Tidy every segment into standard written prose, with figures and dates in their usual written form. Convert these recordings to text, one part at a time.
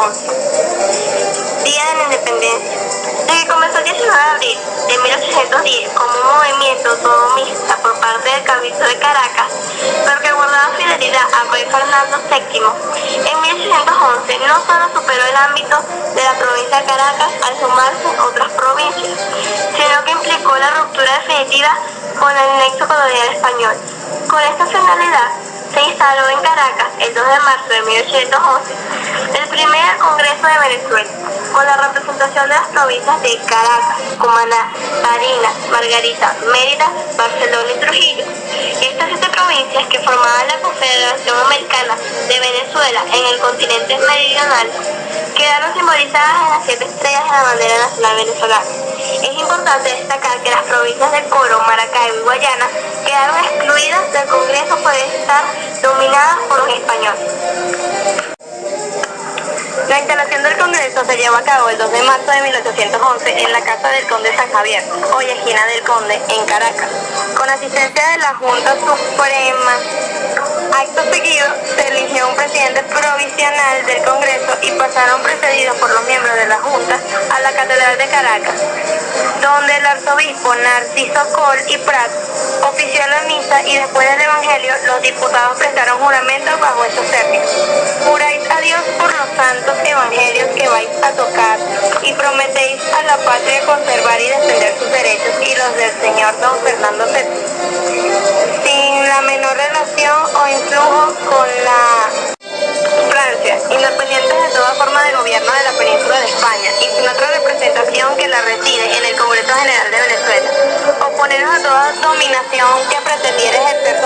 1811, Día de la Independencia. Desde que comenzó el 19 de abril de 1810 como un movimiento autonomista por parte del Cabildo de Caracas, pero que guardaba fidelidad al rey Fernando VII, en 1811 no solo superó el ámbito de la provincia de Caracas al sumarse otras provincias, sino que implicó la ruptura definitiva con el nexo colonial español. Con esta finalidad, se instaló en Caracas el 2 de marzo de 1811 el primer Congreso de Venezuela, con la representación de las provincias de Caracas, Cumaná, Barinas, Margarita, Mérida, Barcelona y Trujillo. Estas 7 provincias que formaban la Confederación Americana de Venezuela en el continente meridional quedaron simbolizadas en las 7 estrellas de la bandera nacional venezolana. Es importante destacar que las provincias de Coro, Maracaibo y Guayana quedaron excluidas del Congreso por estar dominadas por un español. La instalación del Congreso se llevó a cabo el 2 de marzo de 1811 en la Casa del Conde San Javier, hoy esquina del Conde, en Caracas, con asistencia de la Junta Suprema. Acto seguido, se eligió un presidente provisional del Congreso y pasaron precedidos por los miembros de la Junta a la Catedral de Caracas, donde el arzobispo Narciso Coll y Prat ofició la misa y después del Evangelio los diputados prestaron juramento bajo estos términos. Juráis a Dios por los santos evangelios que vais a tocar y prometéis a la patria conservar y defender sus derechos y los del señor don Fernando VII, sin la menor relación o influjo con la Francia, independientes de toda forma de gobierno de la península de España y sin otra representación que la reside en el Congreso General de Venezuela. Oponeros a toda dominación que pretendiera ejercer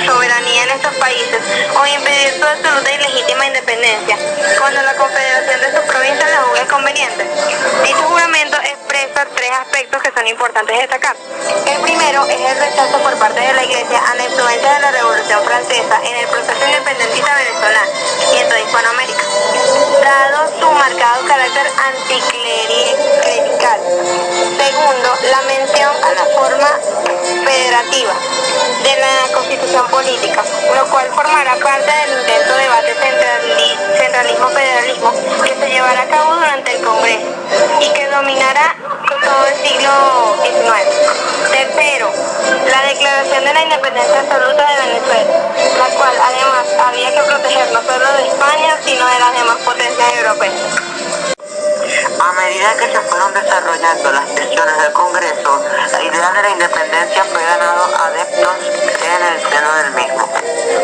soberanía en estos países o impedir su absoluta y legítima independencia, cuando la confederación de sus provincias la juzgue conveniente. Dicho juramento expresa 3 aspectos que son importantes destacar. El primero es el rechazo por parte de la Iglesia a la influencia de la Revolución Francesa en el proceso independentista venezolano y en toda Hispanoamérica, dado su marcado carácter anticlerical. Segundo, la mención a la forma federativa de la Constitución política, lo cual formará parte del intenso debate centralismo-federalismo que se llevará a cabo durante el Congreso y que dominará todo el siglo XIX. Tercero, la declaración de la independencia absoluta de Venezuela, la cual además había que proteger no solo de España, sino de las demás potencias europeas. A medida que se fueron desarrollando las sesiones del Congreso, la idea de la independencia fue ganando adeptos en el seno del mismo.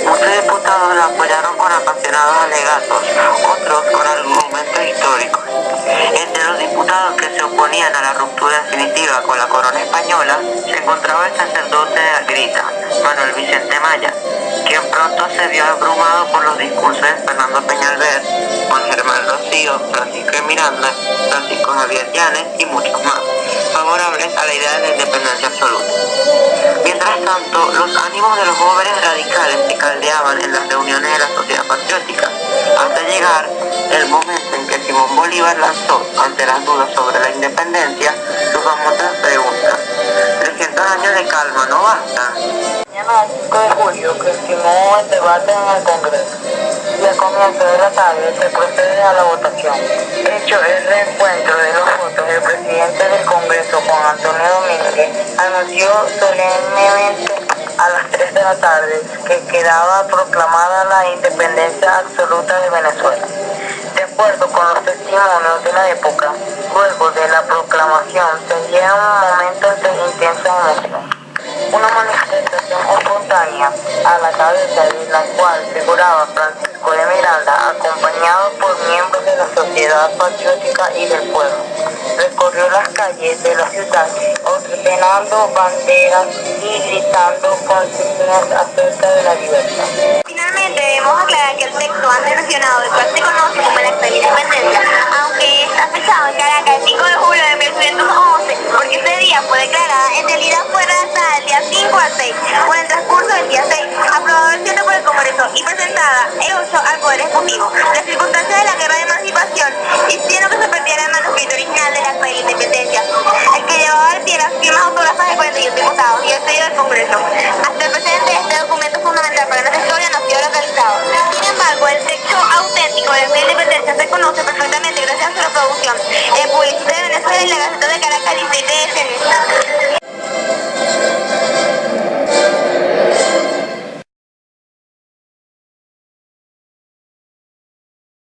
Muchos diputados la apoyaron con apasionados alegatos, otros con argumentos históricos. Entre los diputados que se oponían a la ruptura definitiva con la corona española se encontraba el sacerdote de Agrita, Manuel Vicente Maya, quien pronto se vio abrumado por los discursos de Fernando Peñalver, Juan Germán Rocío, Francisco de Miranda, Francisco Javier Llanes y muchos más, favorables a la idea de la independencia absoluta. Mientras tanto, los ánimos de los jóvenes radicales se caldeaban en las reuniones de la Sociedad Patriótica, hasta llegar el momento en que Simón Bolívar lanzó, ante las dudas sobre la independencia, sus famosas preguntas: ¿300 años de calma no bastan? Mañana 5 de julio continuó el debate en el Congreso y al comienzo de la tarde se procede a la votación. Hecho el reencuentro de los votos, el presidente del Congreso, Juan Antonio Domínguez, anunció solemnemente a las 3 de la tarde que quedaba proclamada la independencia absoluta de Venezuela. De acuerdo con los testimonios de la época, luego de la proclamación seguía un momento de intensa emoción. Una manifestación espontánea, a la cabeza de la cual figuraba Francisco de Miranda, acompañado por miembros de la Sociedad Patriótica y del pueblo, recorrió las calles de la ciudad ordenando banderas y gritando consignas acerca de la libertad. Finalmente, debemos aclarar que el texto antes mencionado, el cual se conoce como la Acta de Independencia, aunque está fechado en Caracas el 5 de julio de 1811, porque ese día fue declarada, en realidad fue redactada el día 5 al 6, por el transcurso del día 6, aprobada el 7 por el Congreso y presentada el 8